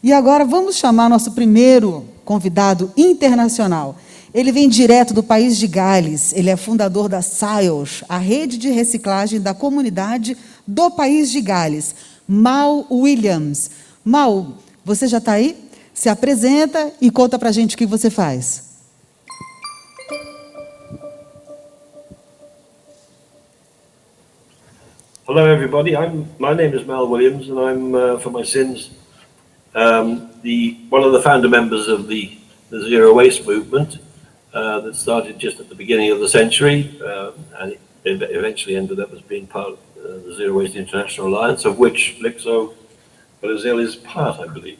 E agora vamos chamar nosso primeiro convidado internacional. Ele vem direto do País de Gales, ele é fundador da Cylch, a rede de reciclagem da comunidade do País de Gales. Mal Williams. Mal, você já está aí? Se apresenta e conta para a gente o que você faz. Hello, everybody. My name is Mal Williams, and I'm, for my sins, one of the founder members of the Zero Waste movement that started just at the beginning of the century, and it eventually ended up as being part of the Zero Waste International Alliance, of which Lixo Brazil is part, I believe.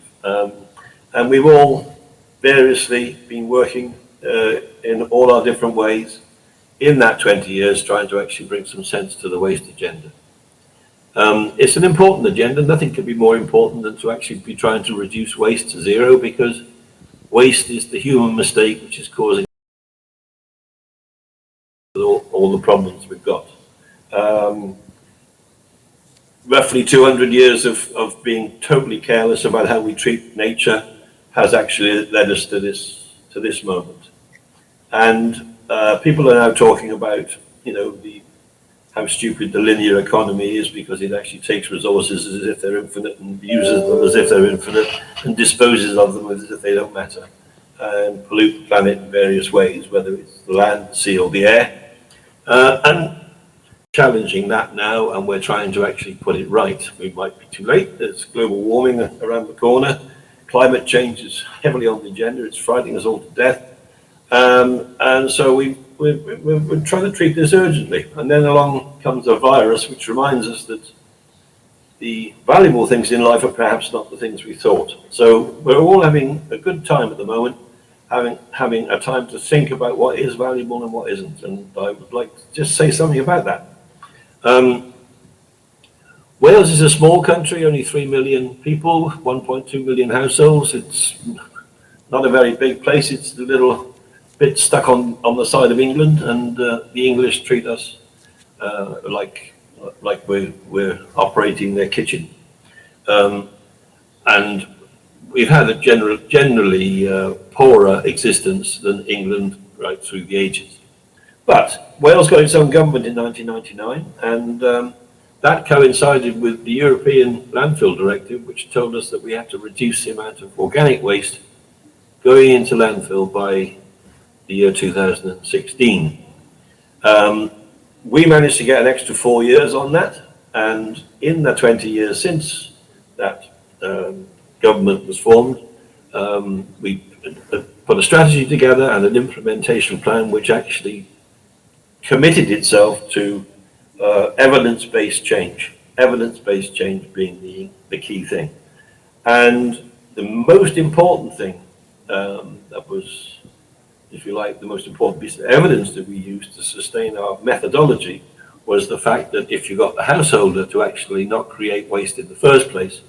And we've all variously been working in all our different ways in that 20 years, trying to actually bring some sense to the waste agenda. It's an important agenda. Nothing could be more important than to actually be trying to reduce waste to zero, because waste is the human mistake which is causing all the problems we've got. Roughly 200 years of being totally careless about how we treat nature has actually led us to this moment. And people are now talking about, how stupid the linear economy is, because it actually takes resources as if they're infinite and uses them as if they're infinite and disposes of them as if they don't matter, and pollute the planet in various ways, whether it's the land, the sea or the air. And challenging that now, and we're trying to actually put it right. We might be too late. There's global warming around the corner. Climate change is heavily on the agenda. It's frightening us all to death. And so we're trying to treat this urgently. And then along comes a virus which reminds us that the valuable things in life are perhaps not the things we thought. So we're all having a good time at the moment, having a time to think about what is valuable and what isn't. And I would like to just say something about that. Wales is a small country, only 3 million people, 1.2 million households. It's not a very big place. It's a little bit stuck on the side of England, and the English treat us like we're operating their kitchen. And we've had a generally poorer existence than England right through the ages. But Wales got its own government in 1999, and that coincided with the European Landfill Directive, which told us that we had to reduce the amount of organic waste going into landfill by the year 2016. We managed to get an extra 4 years on that, and in the 20 years since that government was formed, we put a strategy together and an implementation plan which actually committed itself to evidence-based change. Evidence-based change being the key thing. And the most important thing that was, if you like, the most important piece of evidence that we used to sustain our methodology was the fact that if you got the householder to actually not create waste in the first place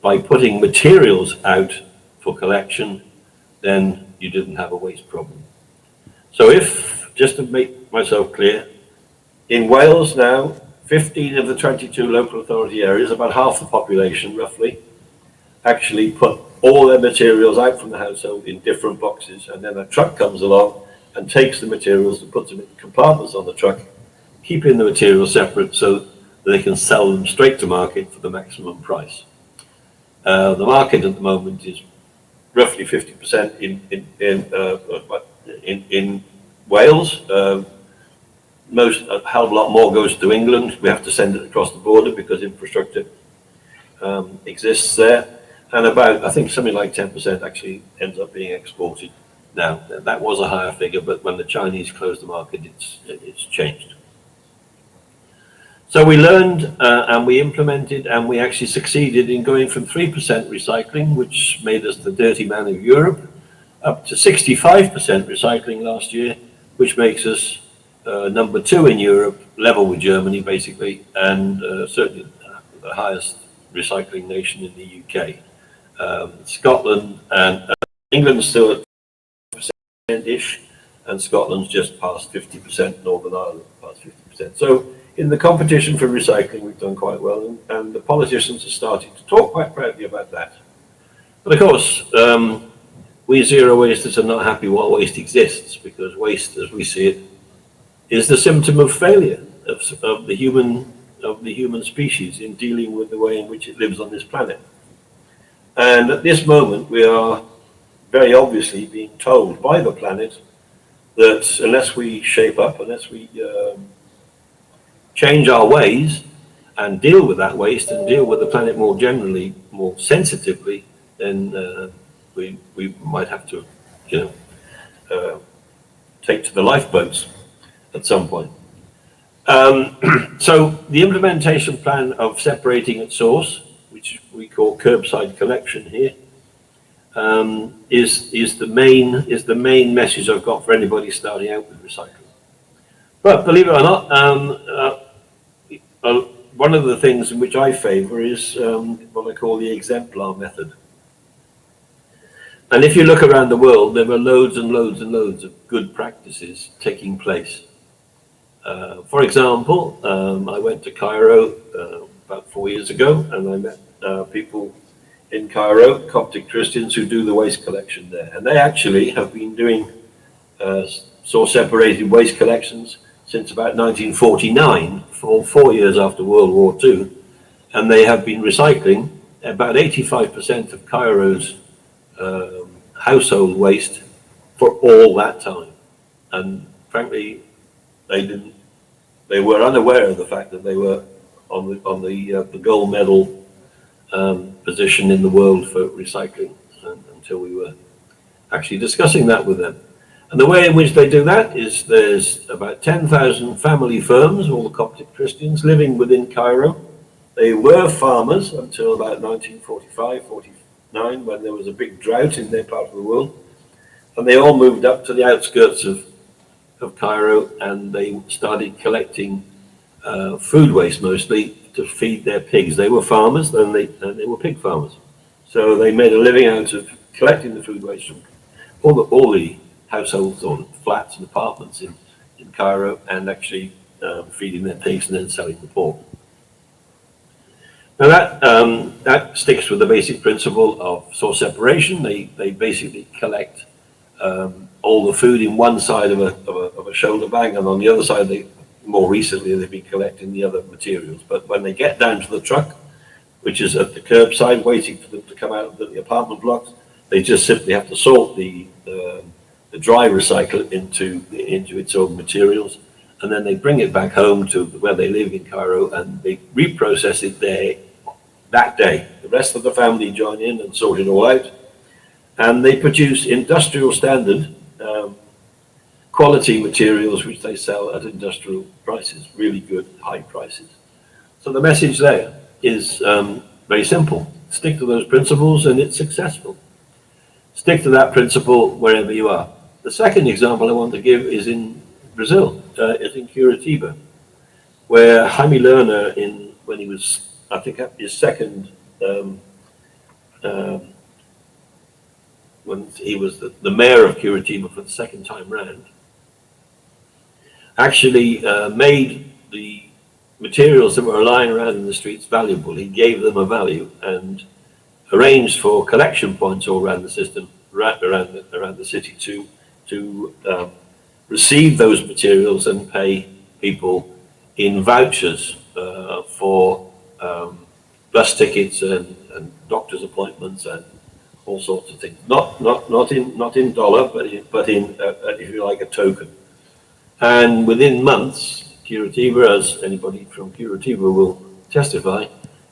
by putting materials out for collection, then you didn't have a waste problem. So if, just to make myself clear, in Wales now, 15 of the 22 local authority areas, about half the population roughly, actually put all their materials out from the household in different boxes, and then a truck comes along and takes the materials and puts them in compartments on the truck, keeping the materials separate so that they can sell them straight to market for the maximum price. The market at the moment is roughly 50% in Wales. A hell of a lot more goes to England. We have to send it across the border because infrastructure exists there. And about, I think something like 10% actually ends up being exported now. That was a higher figure, but when the Chinese closed the market, it's changed. So we learned and we implemented, and we actually succeeded in going from 3% recycling, which made us the dirty man of Europe, up to 65% recycling last year, which makes us number 2 in Europe, level with Germany basically, and certainly the highest recycling nation in the UK. Scotland and England's still at 50%-ish, and Scotland's just past 50%, Northern Ireland past 50%. So in the competition for recycling, we've done quite well, and the politicians are starting to talk quite proudly about that. But of course, we zero wasters are not happy while waste exists, because waste, as we see it, is the symptom of failure of the human species in dealing with the way in which it lives on this planet. And at this moment, we are very obviously being told by the planet that unless we shape up, unless we change our ways and deal with that waste and deal with the planet more generally, more sensitively, then we might have to, take to the lifeboats at some point. So the implementation plan of separating at source, which we call curbside collection here, is the main message I've got for anybody starting out with recycling. But believe it or not, one of the things in which I favour is what I call the exemplar method. And if you look around the world, there are loads and loads and loads of good practices taking place. For example, I went to Cairo about 4 years ago, and I met people in Cairo, Coptic Christians, who do the waste collection there. And they actually have been doing source-separated waste collections since about 1949, 4 years after World War II. And they have been recycling about 85% of Cairo's household waste for all that time. And frankly, they were unaware of the fact that they were on the gold medal position in the world for recycling until we were actually discussing that with them. And the way in which they do that is there's about 10,000 family firms, all the Coptic Christians, living within Cairo. They were farmers until about 1945, 49, when there was a big drought in their part of the world. And they all moved up to the outskirts of Cairo, and they started collecting food waste mostly to feed their pigs. They were farmers, and they were pig farmers. So they made a living out of collecting the food waste from all the households or flats and apartments in Cairo, and actually feeding their pigs and then selling the pork. Now that sticks with the basic principle of source separation. They basically collect all the food in one side of a shoulder bag, and on the other side, more recently, they've been collecting the other materials. But when they get down to the truck, which is at the curbside, waiting for them to come out of the apartment blocks, they just simply have to sort the dry recycle into its own materials, and then they bring it back home to where they live in Cairo, and they reprocess it there that day. The rest of the family join in and sort it all out, and they produce industrial standard quality materials which they sell at industrial prices, really good high prices. So the message there is very simple. Stick to those principles and it's successful. Stick to that principle wherever you are. The second example I want to give is in Brazil, is in Curitiba, where Jaime Lerner, when he was, I think, at his second, when he was the mayor of Curitiba for the second time round, actually made the materials that were lying around in the streets valuable. He gave them a value and arranged for collection points all around the system, around the city to receive those materials and pay people in vouchers for bus tickets and doctor's appointments and all sorts of things. Not in dollar, but in if you like, a token. And within months, Curitiba, as anybody from Curitiba will testify,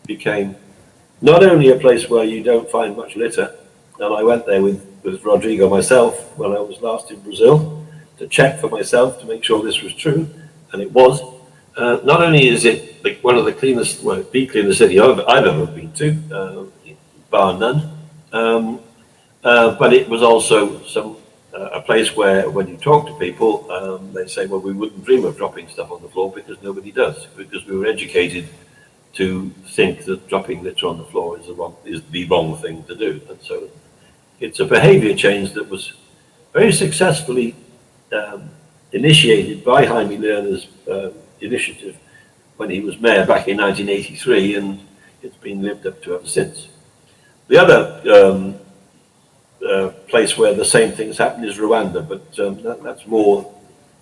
became not only a place where you don't find much litter, and I went there with Rodrigo myself when I was last in Brazil to check for myself to make sure this was true, and it was. Not only is it like one of the cleanest, well, the cleanest city I've ever been to, bar none, but it was also a place where when you talk to people, they say, well, we wouldn't dream of dropping stuff on the floor because nobody does, because we were educated to think that dropping litter on the floor is the wrong thing to do. And so it's a behavior change that was very successfully initiated by Jaime Lerner's initiative when he was mayor back in 1983, and it's been lived up to ever since. The other place where the same things happen is Rwanda, but that's more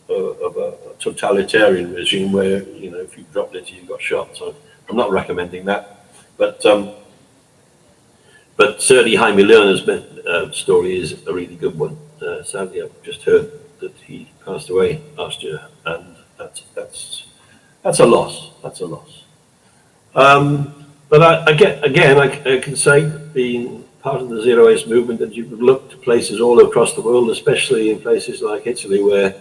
of a totalitarian regime where, you know, if you drop litter, you got shot. So I'm not recommending that. But certainly Jaime Lerner's story is a really good one. Sadly, I've just heard that he passed away last year, and that's a loss. That's a loss. But I can say, being part of the zero waste movement, that you could look to places all across the world, especially in places like Italy, where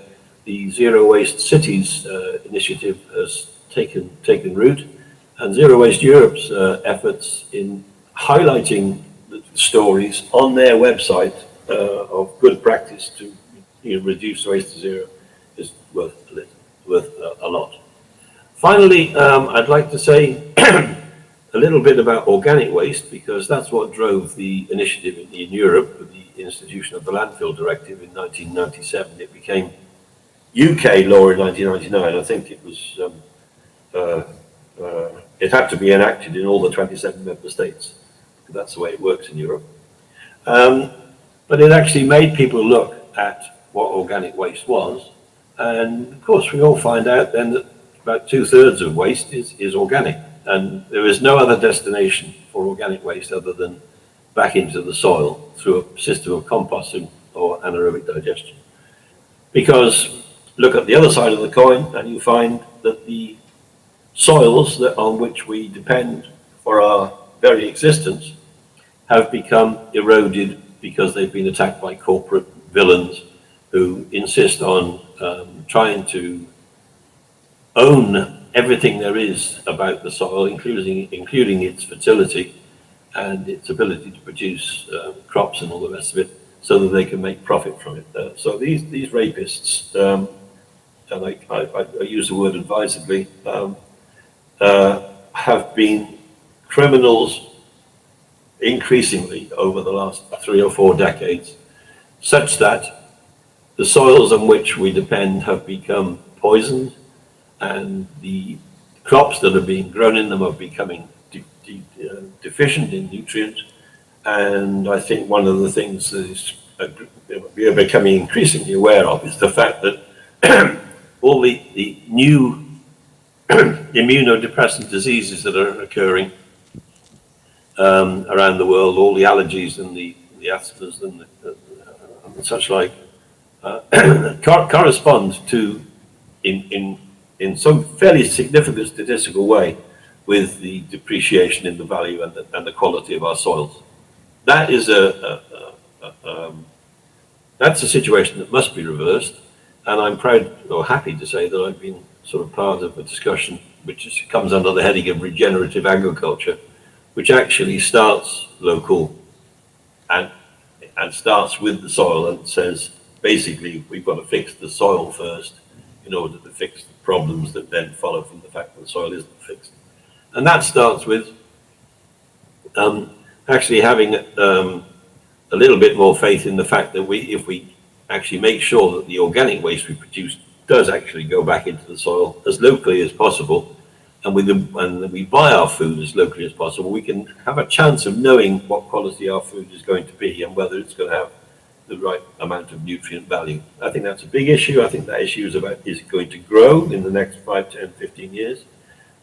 the Zero Waste Cities initiative has taken root, and Zero Waste Europe's efforts in highlighting the stories on their website of good practice to, you know, reduce waste to zero is worth a lot. Finally, I'd like to say a little bit about organic waste, because that's what drove the initiative in Europe with the institution of the Landfill Directive in 1997. It became UK law in 1999. I think it was it had to be enacted in all the 27 member states. That's the way it works in Europe. But it actually made people look at what organic waste was, and of course we all find out then that about 2/3 of waste is organic, and there is no other destination for organic waste other than back into the soil through a system of composting or anaerobic digestion. Because look at the other side of the coin and you find that the soils on which we depend for our very existence have become eroded because they've been attacked by corporate villains who insist on trying to own everything there is about the soil, including its fertility and its ability to produce crops and all the rest of it, so that they can make profit from it. So these rapists, and I use the word advisedly, have been criminals increasingly over the last 3 or 4 decades, such that the soils on which we depend have become poisoned, and the crops that are being grown in them are becoming deficient in nutrients. And I think one of the things that is we are becoming increasingly aware of is the fact that all the new immunodepressant diseases that are occurring around the world, all the allergies and the asthmas and such like, correspond to, in some fairly significant statistical way, with the depreciation in the value and the quality of our soils. That is that's a situation that must be reversed, and I'm proud or happy to say that I've been sort of part of a discussion which comes under the heading of regenerative agriculture, which actually starts local and starts with the soil and says, basically, we've got to fix the soil first in order to fix the problems that then follow from the fact that the soil isn't fixed. And that starts with actually having a little bit more faith in the fact that if we actually make sure that the organic waste we produce does actually go back into the soil as locally as possible, and we buy our food as locally as possible, we can have a chance of knowing what quality our food is going to be and whether it's going to have the right amount of nutrient value. I think that's a big issue. I think that issue is going to grow in the next 5, 10, 15 years.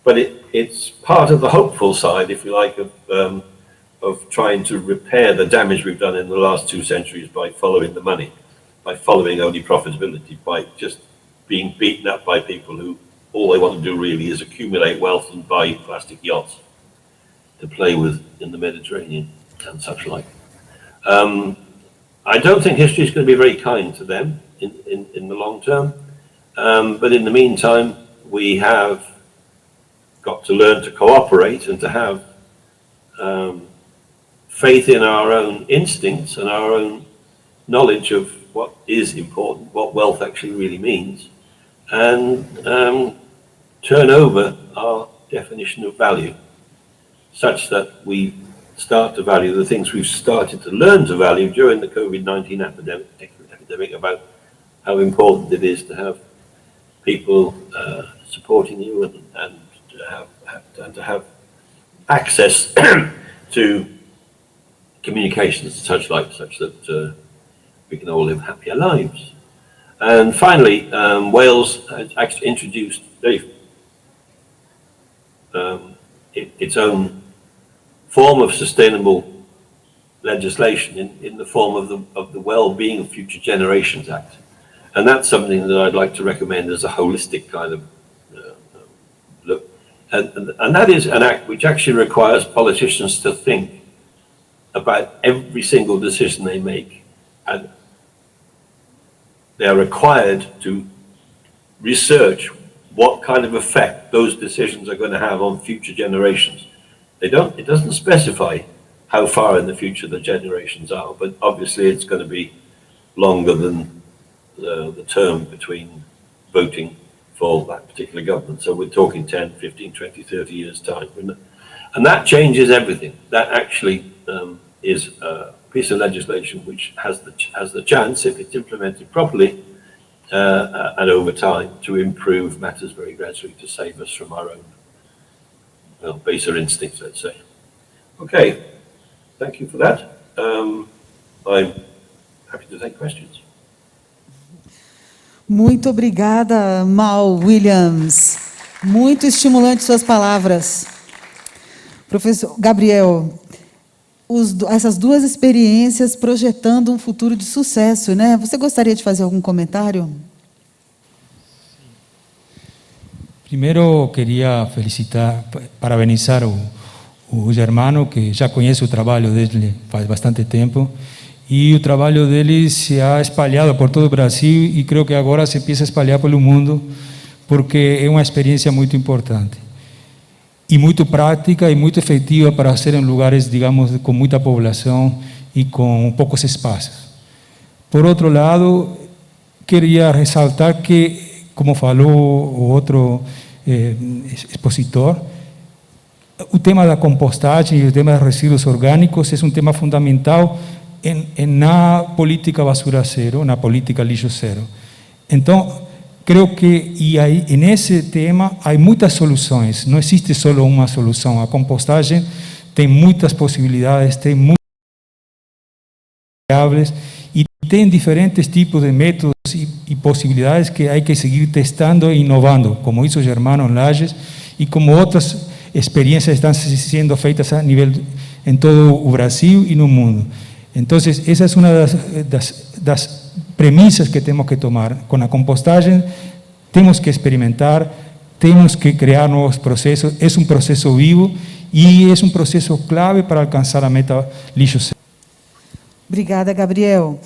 But it's part of the hopeful side, if you like, of trying to repair the damage we've done in the last 2 centuries by following the money, by following only profitability, by just being beaten up by people who all they want to do really is accumulate wealth and buy plastic yachts to play with in the Mediterranean and such like. I don't think history is going to be very kind to them in the long term, but in the meantime, we have got to learn to cooperate and to have faith in our own instincts and our own knowledge of what is important, what wealth actually really means, and turn over our definition of value such that we start to value the things we've started to learn to value during the COVID-19 epidemic about how important it is to have people supporting you and to have access to communications such that we can all live happier lives. And finally, Wales has actually introduced its own form of sustainable legislation in the form of the Well-being of Future Generations Act. And that's something that I'd like to recommend as a holistic kind of look. And that is an act which actually requires politicians to think about every single decision they make. And they are required to research what kind of effect those decisions are going to have on future generations. It doesn't specify how far in the future the generations are, but obviously it's going to be longer than the term between voting for that particular government. So we're talking 10, 15, 20, 30 years time. And that changes everything. That actually is a piece of legislation which has the chance, if it's implemented properly, and over time, to improve matters very gradually, to save us from our own baser instincts, let's say. Okay, thank you for that. I'm happy to take questions. Muito obrigada, Mal Williams. Muito estimulante suas palavras. Professor Gabriel, essas duas experiências projetando um futuro de sucesso, né? Você gostaria de fazer algum comentário? Primeiro, queria parabenizar o Germano, que já conhece o trabalho dele faz bastante tempo, e o trabalho dele se ha espalhado por todo o Brasil e creio que agora se empieza a espalhar pelo mundo, porque é uma experiência muito importante e muito prática e muito efetiva para ser em lugares, digamos, com muita população e com poucos espaços. Por outro lado, queria ressaltar que, como falou o outro expositor, o tema da compostagem e o tema dos resíduos orgânicos é um tema fundamental na política basura zero, na política lixo zero. Então, creo que nesse tema há muitas soluções, não existe só uma solução. A compostagem tem muitas possibilidades, tem muitas variáveis e tem diferentes tipos de métodos e possibilidades que há que seguir testando e inovando, como hizo Germano em Lages e como outras experiências estão sendo feitas a nível em todo o Brasil e no mundo. Então, essa é uma das premissas que temos que tomar. Com a compostagem, temos que experimentar, temos que criar novos processos. É um processo vivo e é um processo clave para alcançar a meta lixo zero. Obrigada, Gabriel.